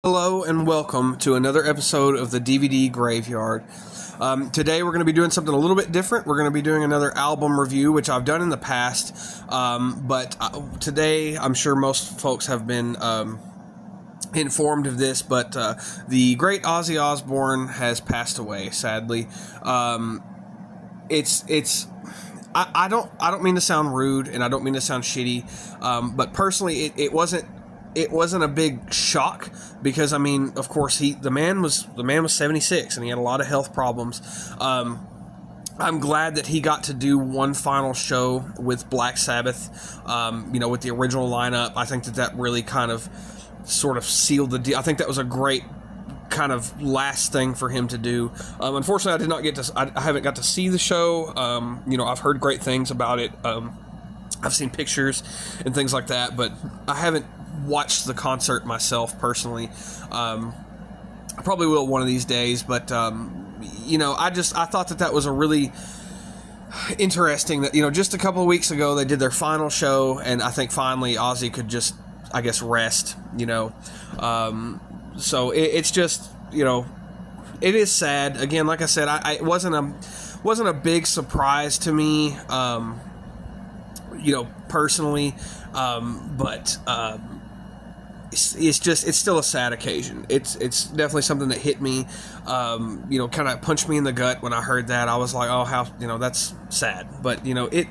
Hello and welcome to another episode of the DVD Graveyard. Today we're going to be doing something a little bit different. We're going to be doing another album review, which I've done in the past, but today I'm sure most folks have been informed of this, but the great Ozzy Osbourne has passed away, sadly. I don't mean to sound rude, and I don't mean to sound shitty, but personally it wasn't a big shock because, I mean, of course, the man was 76 and he had a lot of health problems. I'm glad that he got to do one final show with Black Sabbath, with the original lineup. I think that really kind of sort of sealed the deal. I think that was a great kind of last thing for him to do. Unfortunately, I haven't got to see the show. I've heard great things about it. I've seen pictures and things like that, but I haven't watched the concert myself personally. I probably will one of these days, but I thought that was a really interesting that, just a couple of weeks ago they did their final show, and I think finally Ozzy could just, I guess, rest, so it's just, it is sad. Again, like I said, it wasn't a big surprise to me, personally, but it's still a sad occasion. It's definitely something that hit me, kind of punched me in the gut when I heard that. I was like, oh, how, that's sad. But, it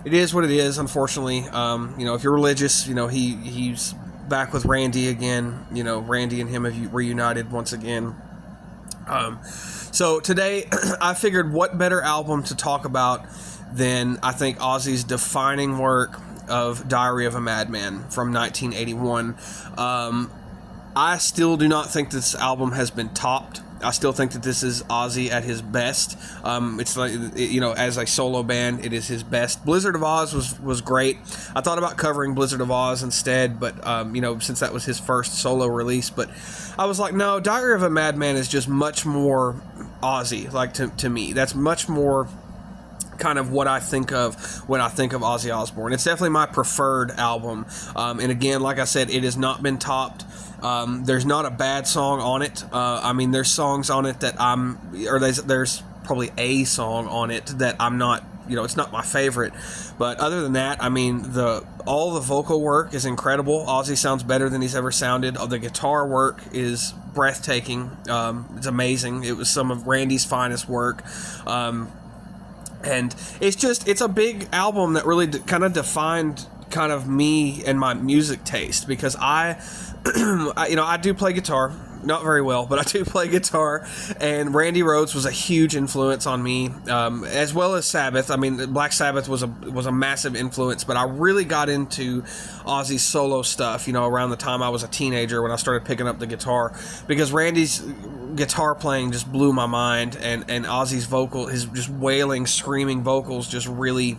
is what it is, unfortunately. If you're religious, he's back with Randy again. Randy and him have reunited once again. So today I figured what better album to talk about than, I think, Ozzy's defining work of Diary of a Madman from 1981. I still do not think this album has been topped. I still think that this is Ozzy at his best. It's like, as a solo band, it is his best. Blizzard of Oz was great. I thought about covering Blizzard of Oz instead, but, since that was his first solo release. But I was like, no, Diary of a Madman is just much more Ozzy, like, to me. That's much more kind of what I think of when I think of Ozzy Osbourne. It's definitely my preferred album. And again, like I said, it has not been topped. There's not a bad song on it. There's songs on it that there's probably a song on it that I'm not, it's not my favorite. But other than that, all the vocal work is incredible. Ozzy sounds better than he's ever sounded. The guitar work is breathtaking. It's amazing. It was some of Randy's finest work. And it's a big album that really kind of defined kind of me and my music taste, because I do play guitar, not very well, but I do play guitar, and Randy Rhoads was a huge influence on me, as well as Sabbath. Black Sabbath was a massive influence, but I really got into Ozzy's solo stuff, around the time I was a teenager when I started picking up the guitar, because Randy's guitar playing just blew my mind, and Ozzy's vocal, his just wailing, screaming vocals just really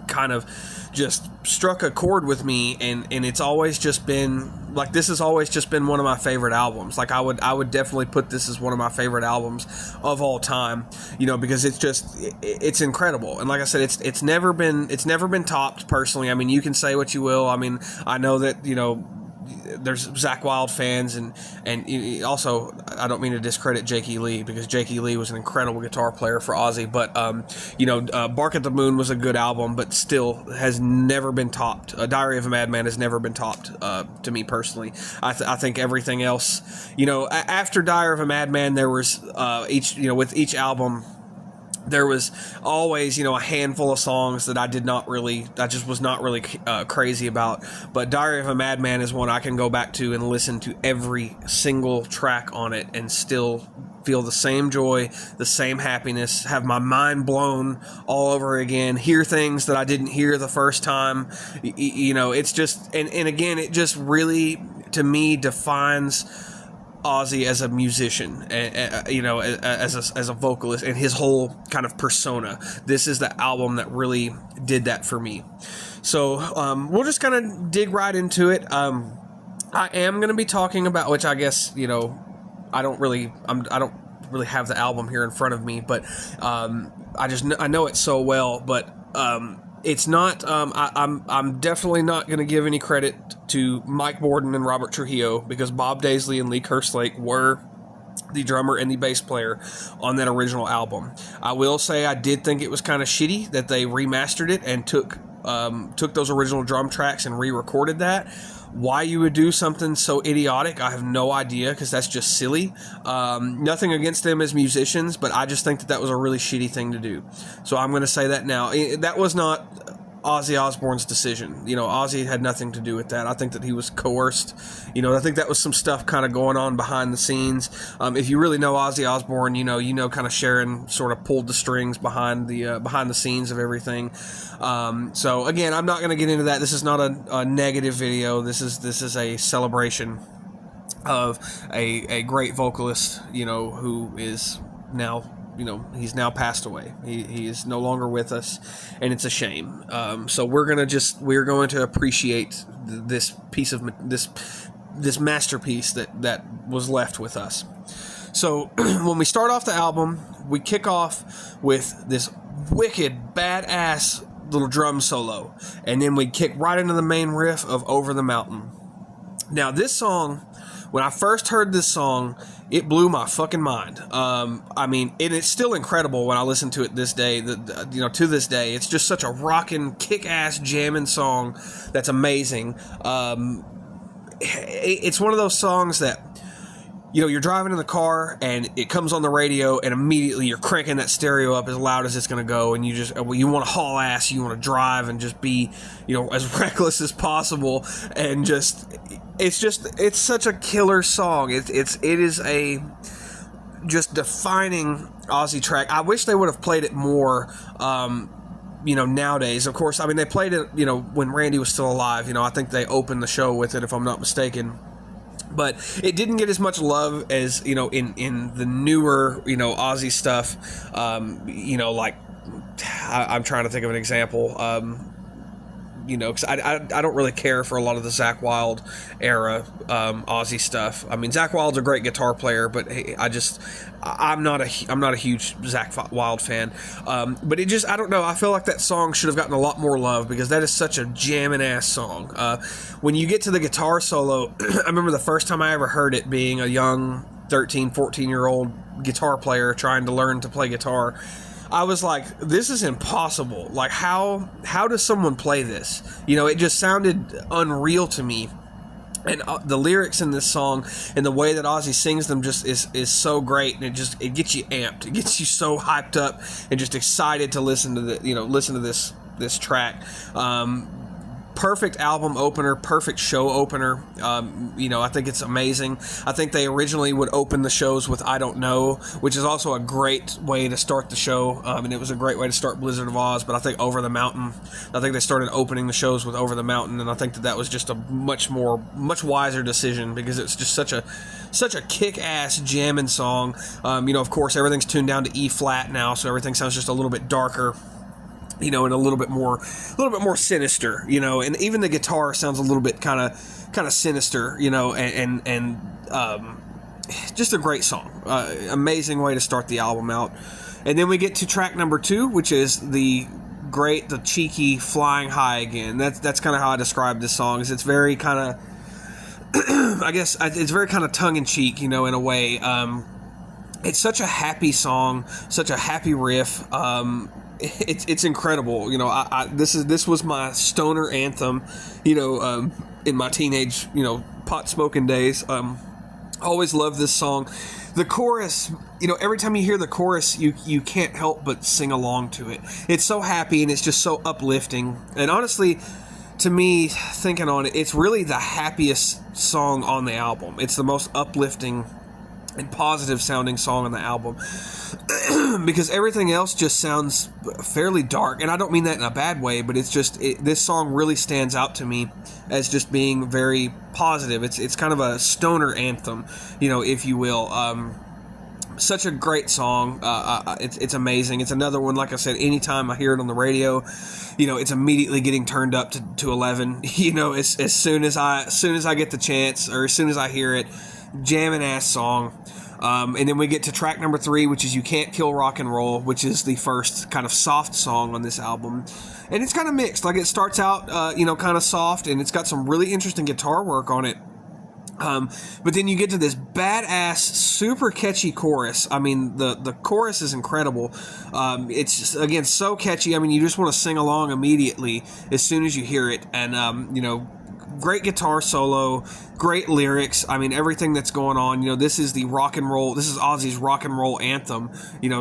kind of just struck a chord with me, and it's always just been like, this has always just been one of my favorite albums. Like, I would definitely put this as one of my favorite albums of all time, because it's incredible. And like I said, it's never been topped personally. You can say what you will. I know that, there's Zakk Wylde fans, and also, I don't mean to discredit Jake E. Lee, because Jake E. Lee was an incredible guitar player for Ozzy, but Bark at the Moon was a good album, but still has never been topped. Diary of a Madman has never been topped, to me personally. I think everything else, after Diary of a Madman, there was with each album, there was always, a handful of songs that I just was not really crazy about. But Diary of a Madman is one I can go back to and listen to every single track on it and still feel the same joy, the same happiness, have my mind blown all over again, hear things that I didn't hear the first time. It's just, and again, it just really, to me, defines Ozzy as a musician, as a vocalist, and his whole kind of persona. This is the album that really did that for me. So we'll just kind of dig right into it. I am going to be talking about, which I guess, I don't really have the album here in front of me, but I know it so well. But it's not. I'm definitely not going to give any credit to Mike Borden and Robert Trujillo, because Bob Daisley and Lee Kerslake were the drummer and the bass player on that original album. I will say I did think it was kind of shitty that they remastered it and took those original drum tracks and re-recorded that. Why you would do something so idiotic, I have no idea, because that's just silly. Nothing against them as musicians, but I just think that was a really shitty thing to do. So I'm going to say that now. That was not Ozzy Osbourne's decision. Ozzy had nothing to do with that. I think that he was coerced. I think that was some stuff kind of going on behind the scenes. If you really know Ozzy Osbourne, kind of Sharon sort of pulled the strings behind the scenes of everything. So again, I'm not going to get into that. This is not a negative video. This is a celebration of a great vocalist, who is now, he's now passed away. He is no longer with us, and it's a shame. So we're going to appreciate this piece of this masterpiece that was left with us. So when we start off the album, we kick off with this wicked badass little drum solo, and then we kick right into the main riff of Over the Mountain. Now this song, when I first heard this song, it blew my fucking mind. And it's still incredible when I listen to it this day. To this day, it's just such a rockin', kick-ass, jamming song that's amazing. It's one of those songs that, you're driving in the car and it comes on the radio, and immediately you're cranking that stereo up as loud as it's going to go, and you want to haul ass, you want to drive and just be, as reckless as possible, and it's such a killer song. It is a just defining Ozzy track. I wish they would have played it more, nowadays. Of course, they played it, when Randy was still alive. I think they opened the show with it, if I'm not mistaken. But it didn't get as much love as, in the newer, Ozzy stuff. Like, I'm trying to think of an example. Because I don't really care for a lot of the Zakk Wylde era Ozzy stuff. Zakk Wylde's a great guitar player, but hey, I'm not a huge Zakk Wylde fan. But I don't know. I feel like that song should have gotten a lot more love, because that is such a jamming ass song. When you get to the guitar solo, I remember the first time I ever heard it, being a young 13, 14-year-old guitar player trying to learn to play guitar. I was like, this is impossible. Like, how does someone play this? It just sounded unreal to me. And the lyrics in this song and the way that Ozzy sings them just is so great, and it gets you amped. It gets you so hyped up and just excited to listen to this track. Perfect album opener, perfect show opener. I think it's amazing. I think they originally would open the shows with I Don't Know, which is also a great way to start the show. And it was a great way to start Blizzard of Oz. But I think Over the Mountain, I think they started opening the shows with Over the Mountain, and I think that was just a much wiser decision, because it's just such a kick-ass jamming song. Of course, everything's tuned down to E flat now, so everything sounds just a little bit darker. And a little bit more sinister, and even the guitar sounds a little bit kind of sinister, and just a great song. Amazing way to start the album out. And then we get to track number 2, which is the cheeky Flying High Again. That's kind of how I describe this song. Is it's very kind of, I guess it's very kind of tongue-in-cheek, in a way. It's such a happy song, such a happy riff. It's incredible. This was my stoner anthem, in my teenage, pot smoking days. Always loved this song. The chorus, every time you hear the chorus, you can't help but sing along to it. It's so happy, and it's just so uplifting. And honestly, to me, thinking on it, it's really the happiest song on the album. It's the most uplifting and positive sounding song on the album, because everything else just sounds fairly dark, and I don't mean that in a bad way, but it's just this song really stands out to me as just being very positive. It's kind of a stoner anthem, if you will. Such a great song. It's amazing. It's another one, like I said, anytime I hear it on the radio, it's immediately getting turned up to 11. As soon as I get the chance, or as soon as I hear it. Jamming ass song. And then we get to track number 3, which is You Can't Kill Rock and Roll, which is the first kind of soft song on this album. And it's kind of mixed. Like, it starts out, kind of soft, and it's got some really interesting guitar work on it. But then you get to this badass, super catchy chorus. I mean, the chorus is incredible. It's just, again, so catchy. I mean, you just want to sing along immediately as soon as you hear it. And, great guitar solo, great lyrics. I mean, everything that's going on. This is the rock and roll. This is Ozzy's rock and roll anthem.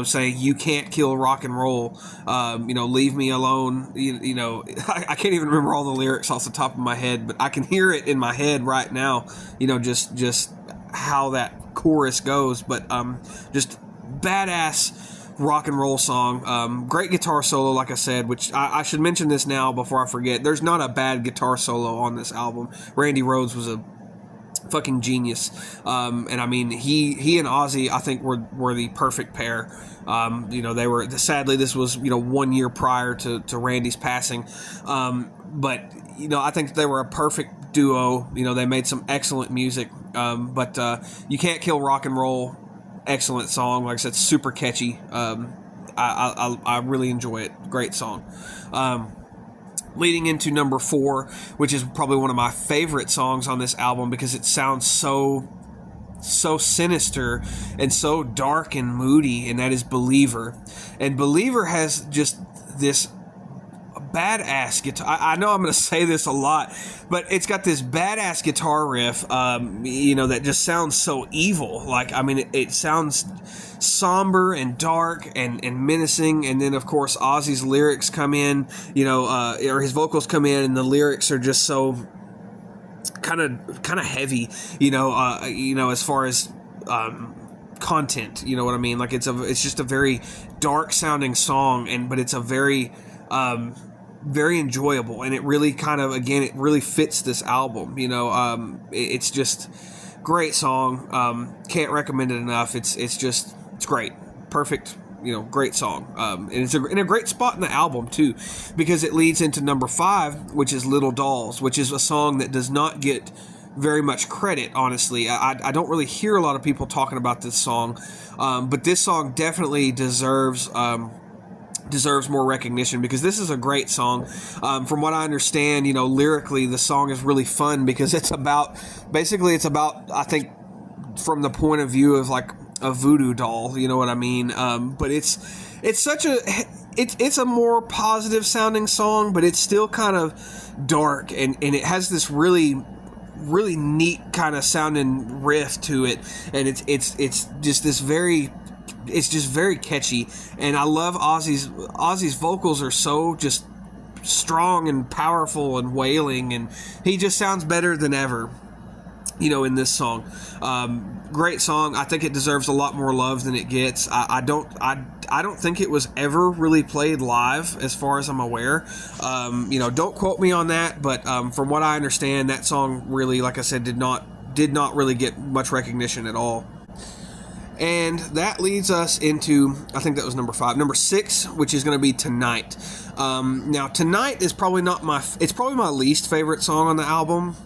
Saying you can't kill rock and roll. Leave me alone. I can't even remember all the lyrics off the top of my head, but I can hear it in my head right now. Just how that chorus goes. But just badass rock and roll song. Great guitar solo, like I said, which I should mention this now before I forget. There's not a bad guitar solo on this album. Randy Rhoads was a fucking genius. And I mean, he and Ozzy, I think, were the perfect pair. They were, sadly, this was, 1 year prior to Randy's passing. But I think they were a perfect duo. They made some excellent music. But You Can't Kill Rock and Roll, excellent song. Like I said, super catchy. I really enjoy it. Great song. Leading into number 4, which is probably one of my favorite songs on this album because it sounds so sinister and so dark and moody, and that is Believer. And Believer has just this badass guitar. I know I'm going to say this a lot, but it's got this badass guitar riff, that just sounds so evil. Like, I mean, it sounds somber and dark and menacing. And then, of course, Ozzy's lyrics come in, or his vocals come in, and the lyrics are just so kind of heavy, as far as content. You know what I mean? Like, it's just a very dark sounding song, but it's a very very enjoyable, and it really it really fits this album. It's just great song. Can't recommend it enough. It's great, perfect. Great song. And it's in a great spot in the album too, because it leads into number 5, which is Little Dolls, which is a song that does not get very much credit, honestly. I don't really hear a lot of people talking about this song, but this song definitely deserves more recognition because this is a great song. From what I understand, lyrically, the song is really fun because it's about, I think, from the point of view of like a voodoo doll, you know what I mean? But it's a more positive sounding song, but it's still kind of dark, and it has this really neat kind of sounding riff to it, and it's just this very, it's just very catchy. And I love Ozzy's vocals are so just strong and powerful and wailing, and he just sounds better than ever, in this song. Great song. I think it deserves a lot more love than it gets. I don't think it was ever really played live, as far as I'm aware. Don't quote me on that, but from what I understand, that song really, like I said, did not really get much recognition at all. And that leads us into, I think that was number 5. Number 6, which is going to be Tonight. Now, Tonight is probably it's probably my least favorite song on the album.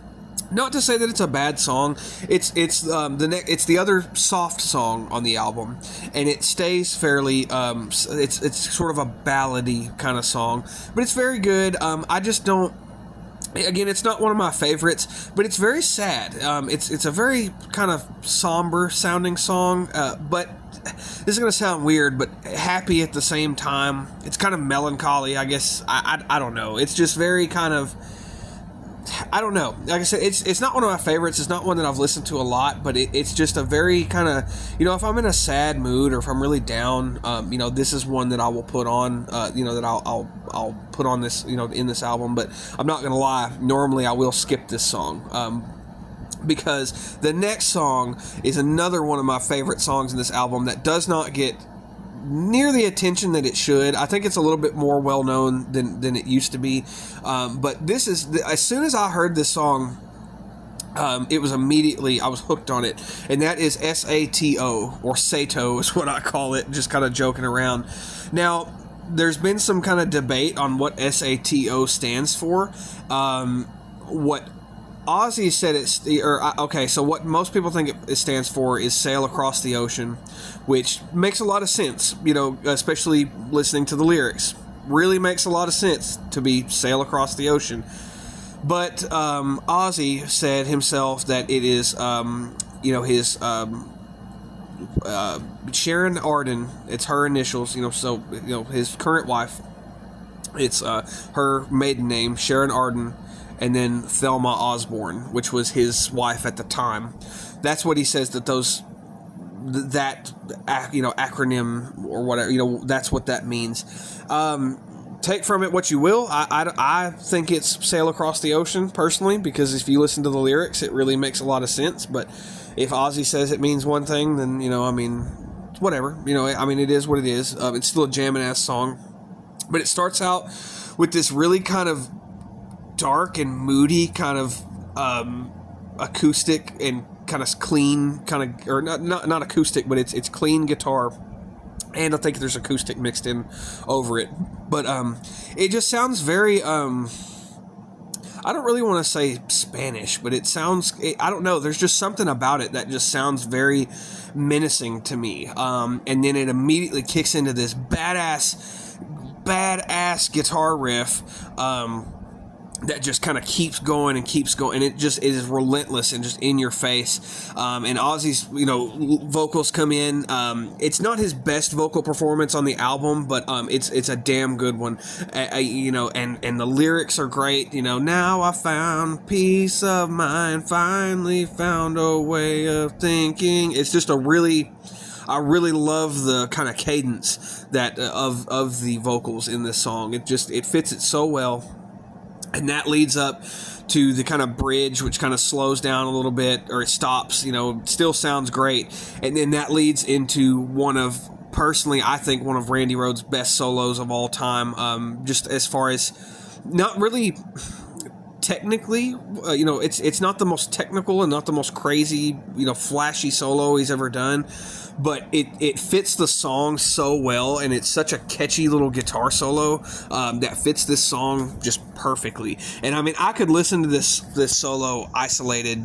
Not to say that it's a bad song. It's the other soft song on the album, and it stays fairly. It's sort of a ballady kind of song, but it's very good. I just don't. Again, it's not one of my favorites, but it's very sad. It's a very kind of somber sounding song, but this is going to sound weird, but happy at the same time. It's kind of melancholy, I guess. I don't know. It's just very kind of, I don't know. Like I said, it's not one of my favorites. It's not one that I've listened to a lot, but it's just a very kind of, if I'm in a sad mood or if I'm really down, this is one that I will put on, that I'll put on this, in this album. But I'm not going to lie. Normally I will skip this song, because the next song is another one of my favorite songs in this album that does not get near the attention that it should. I think it's a little bit more well known than it used to be, but this is as soon as I heard this song, it was immediately, I was hooked on it, and that is SATO, or Sato is what I call it, just kind of joking around. Now, there's been some kind of debate on what SATO stands for. What Ozzy said okay, so what most people think it stands for is Sail Across the Ocean, which makes a lot of sense, especially listening to the lyrics. Really makes a lot of sense to be Sail Across the Ocean. But Ozzy said himself that it is, his Sharon Arden, it's her initials, his current wife, it's her maiden name, Sharon Arden, and then Thelma Osbourne, which was his wife at the time. That's what he says that acronym or whatever, that's what that means. Take from it what you will. I think it's Sail Across the Ocean, personally, because if you listen to the lyrics, it really makes a lot of sense. But if Ozzy says it means one thing, then, whatever. It is what it is. It's still a jamming-ass song. But it starts out with this really kind of dark and moody kind of acoustic and kind of clean or not acoustic, but it's clean guitar, and I think there's acoustic mixed in over it. But it just sounds very I don't really want to say Spanish, but I don't know, there's just something about it that just sounds very menacing to me. And then it immediately kicks into this badass guitar riff that just kind of keeps going, and it is relentless and just in your face. And Ozzy's vocals come in. It's not his best vocal performance on the album, but it's a damn good one. And the lyrics are great. Now I found peace of mind, finally found a way of thinking. It's just I really love the kind of cadence that of the vocals in this song. It fits it so well. And that leads up to the kind of bridge, which kind of slows down a little bit, or it stops, still sounds great. And then that leads into personally, I think one of Randy Rhoads' best solos of all time. Just as far as, not really technically, it's not the most technical and not the most crazy, flashy solo he's ever done. But it fits the song so well, and it's such a catchy little guitar solo that fits this song just perfectly. And I could listen to this solo isolated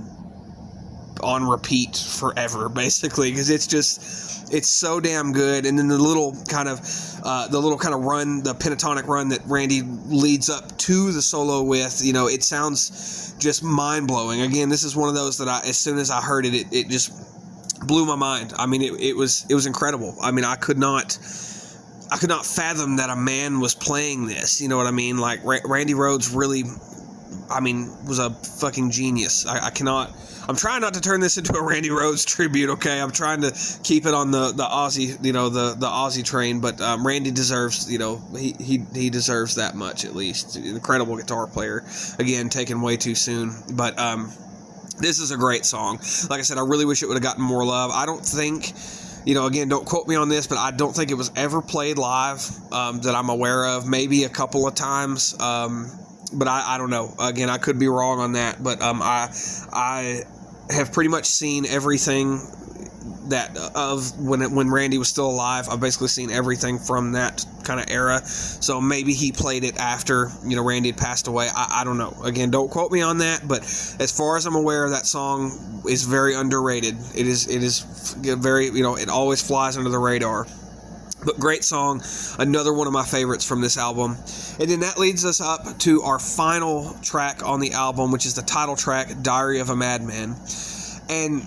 on repeat forever, basically, because it's so damn good. And then the little kind of run, the pentatonic run that Randy leads up to the solo with, it sounds just mind blowing. Again, this is one of those that as soon as I heard it, it just blew my mind. It was incredible. I could not fathom that a man was playing this. You know what I mean? Like Randy Rhoads really, was a fucking genius. I'm trying not to turn this into a Randy Rhoads tribute. Okay, I'm trying to keep it on the Ozzy, the Ozzy train. But Randy deserves, he deserves that much at least. Incredible guitar player. Again, taken way too soon. But this is a great song. Like I said, I really wish it would have gotten more love. I don't think, again, don't quote me on this, but I don't think it was ever played live that I'm aware of. Maybe a couple of times, but I don't know. Again, I could be wrong on that, but I have pretty much seen everything that when Randy was still alive. I've basically seen everything from that kind of era. So maybe he played it after Randy had passed away. I don't know. Again, don't quote me on that. But as far as I'm aware, that song is very underrated. It is very it always flies under the radar. But great song, another one of my favorites from this album. And then that leads us up to our final track on the album, which is the title track, Diary of a Madman. And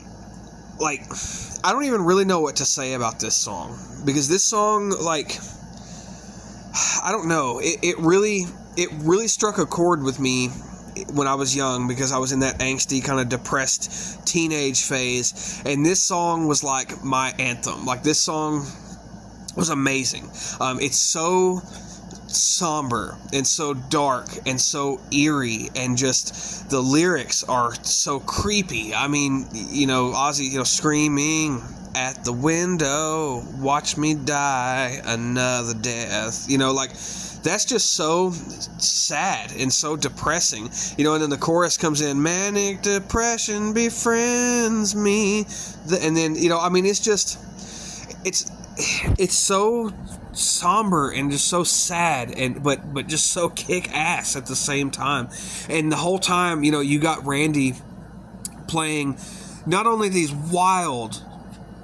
I don't even really know what to say about this song, because this song, I don't know, it really struck a chord with me when I was young, because I was in that angsty kind of depressed teenage phase, and this song was like my anthem. This song was amazing. It's so somber and so dark and so eerie, and just the lyrics are so creepy. Ozzy, screaming at the window, watch me die another death. That's just so sad and so depressing. And then the chorus comes in, manic depression befriends me. And then, it's just, it's so somber and just so sad, and but just so kick ass at the same time. And the whole time, you got Randy playing not only these wild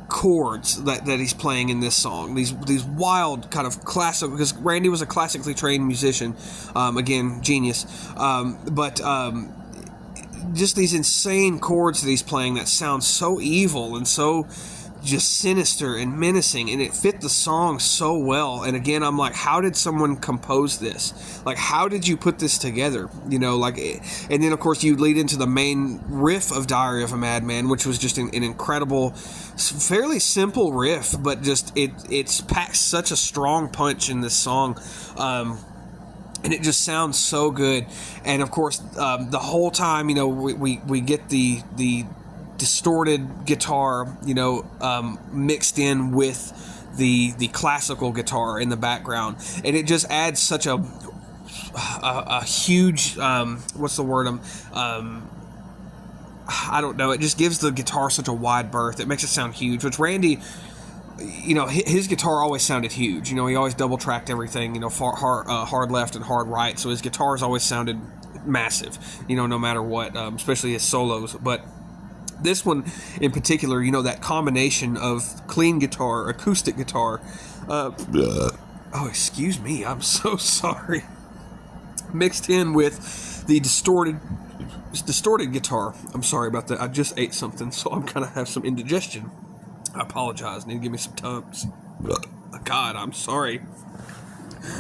chords that he's playing in this song, these wild kind of classic, because Randy was a classically trained musician, again, genius, but just these insane chords that he's playing that sound so evil and so just sinister and menacing, and it fit the song so well. And again, I'm like, how did someone compose this? Like, how did you put this together? And then of course you lead into the main riff of Diary of a Madman, which was just an incredible, fairly simple riff, but just it's packed such a strong punch in this song. And it just sounds so good. And of course, the whole time, we get the distorted guitar, mixed in with the classical guitar in the background, and it just adds such a huge, what's the word? I don't know. It just gives the guitar such a wide berth. It makes it sound huge, which Randy, his guitar always sounded huge. He always double tracked everything, hard left and hard right. So his guitars always sounded massive, no matter what, especially his solos. But this one in particular, that combination of clean guitar, acoustic guitar, oh, excuse me, I'm so sorry, mixed in with the distorted guitar. I'm sorry about that. I just ate something, so I'm kind of have some indigestion. I apologize. Need to give me some Tums. God, I'm sorry.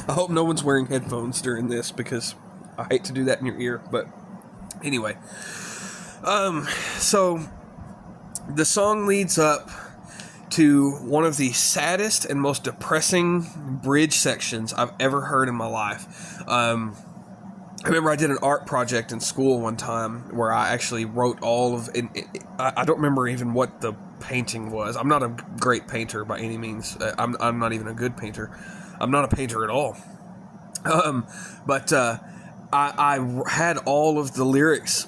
I hope no one's wearing headphones during this, because I hate to do that in your ear. But anyway, so the song leads up to one of the saddest and most depressing bridge sections I've ever heard in my life. I remember I did an art project in school one time where I actually wrote all of it. I don't remember even what the painting was. I'm not a great painter by any means. I'm not even a good painter. I'm not a painter at all. But I had all of the lyrics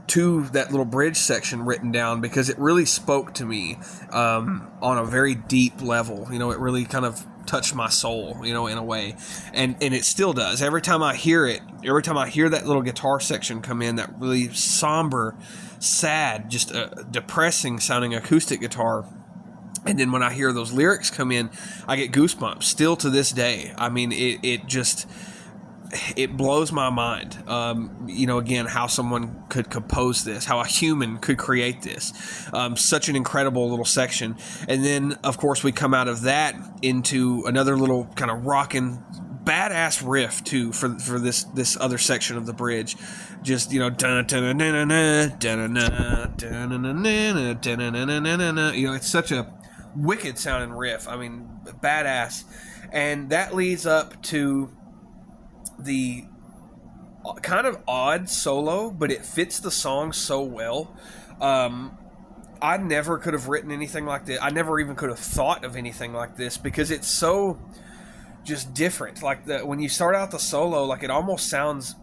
to that little bridge section written down because it really spoke to me on a very deep level. It really kind of touched my soul, in a way, and it still does. Every time I hear it, every time I hear that little guitar section come in, that really somber, sad, just depressing sounding acoustic guitar, and then when I hear those lyrics come in, I get goosebumps still to this day. I mean, it blows my mind, again, how someone could compose this, how a human could create this. Such an incredible little section. And then, of course, we come out of that into another little kind of rockin', badass riff, too, for this other section of the bridge. Just, it's such a wicked sounding riff. I mean, badass. And that leads up to the kind of odd solo, but it fits the song so well. I never could have written anything like this. I never even could have thought of anything like this because it's so just different. Like when you start out the solo, like it almost sounds,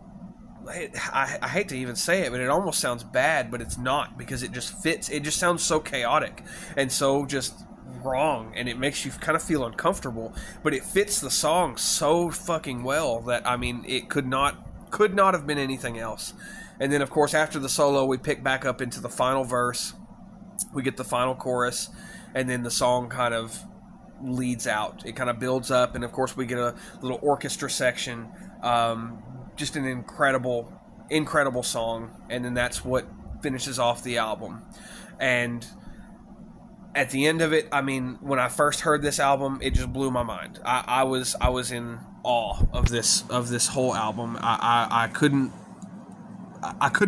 I hate to even say it, but it almost sounds bad, but it's not, because it just fits. It just sounds so chaotic and so just wrong, and it makes you kind of feel uncomfortable, but it fits the song so fucking well that, I mean, it could not have been anything else. And then, of course, after the solo, we pick back up into the final verse, we get the final chorus, and then the song kind of leads out. It kind of builds up, and of course we get a little orchestra section, just an incredible song, and then that's what finishes off the album. And at the end of it, I mean, when I first heard this album, it just blew my mind. I was in awe of this whole album. I couldn't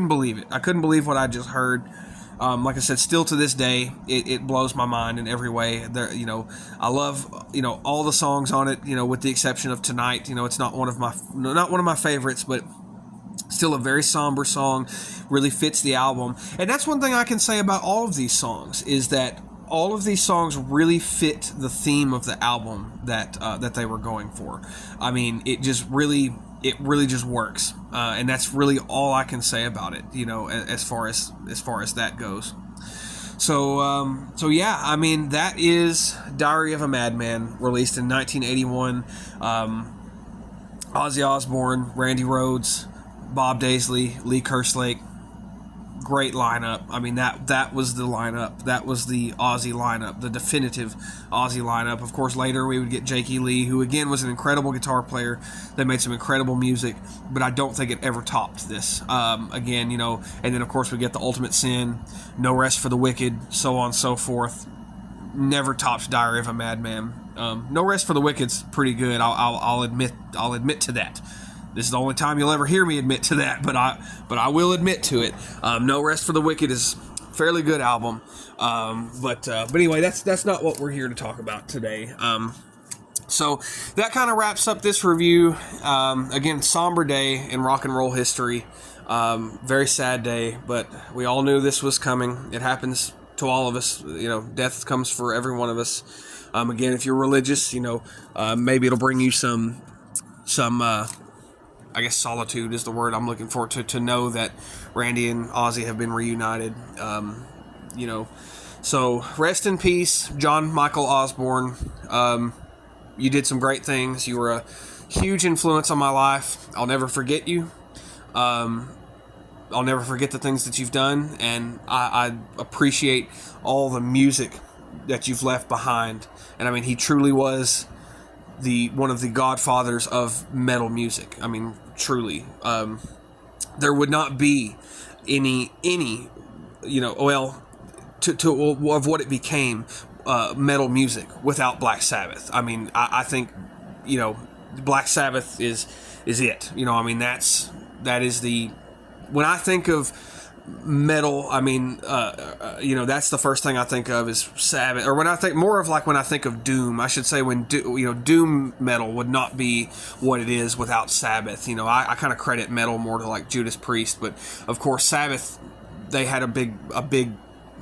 believe it. I couldn't believe what I just heard. Like I said, still to this day, it blows my mind in every way. There, I love, all the songs on it, with the exception of Tonight. It's not one of my favorites, but still a very somber song. Really fits the album. And that's one thing I can say about all of these songs, is that all of these songs really fit the theme of the album that they were going for. I mean, it really just works, and that's really all I can say about it. As far as that goes. So yeah, I mean, that is Diary of a Madman, released in 1981. Ozzy Osbourne, Randy Rhoads, Bob Daisley, Lee Kerslake. Great lineup. I mean, that was the lineup. That was the Ozzy lineup, the definitive Ozzy lineup. Of course, later we would get Jakey Lee, who again was an incredible guitar player that made some incredible music, but I don't think it ever topped this. Again, you know, and then of course we get the Ultimate Sin, No Rest for the Wicked, so on and so forth. Never topped Diary of a Madman. No Rest for the Wicked's pretty good. I'll admit to that. This is the only time you'll ever hear me admit to that, but I will admit to it. No Rest for the Wicked is a fairly good album, but anyway, that's not what we're here to talk about today. So that kind of wraps up this review. Again, somber day in rock and roll history. Very sad day, but we all knew this was coming. It happens to all of us. You know, death comes for every one of us. Again, if you're religious, you know, maybe it'll bring you some. I guess solitude is the word I'm looking for, to know that Randy and Ozzy have been reunited. You know, so rest in peace, John Michael Osbourne. You did some great things. You were a huge influence on my life. I'll never forget you. I'll never forget the things that you've done, and I appreciate all the music that you've left behind. And I mean, he truly was one of the godfathers of metal music. I mean, truly, there would not be any, you know, well, of what it became, metal music without Black Sabbath. I mean, I think, you know, Black Sabbath is it. You know, I mean, that is the, when I think of metal, I mean, you know, that's the first thing I think of is Sabbath. Or when I think of Doom, I should say, Doom metal would not be what it is without Sabbath. You know, I kind of credit metal more to like Judas Priest, but of course Sabbath, they had a big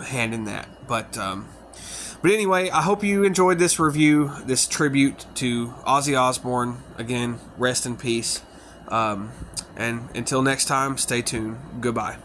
hand in that. But anyway, I hope you enjoyed this review, this tribute to Ozzy Osbourne. Again, rest in peace. And until next time, stay tuned. Goodbye.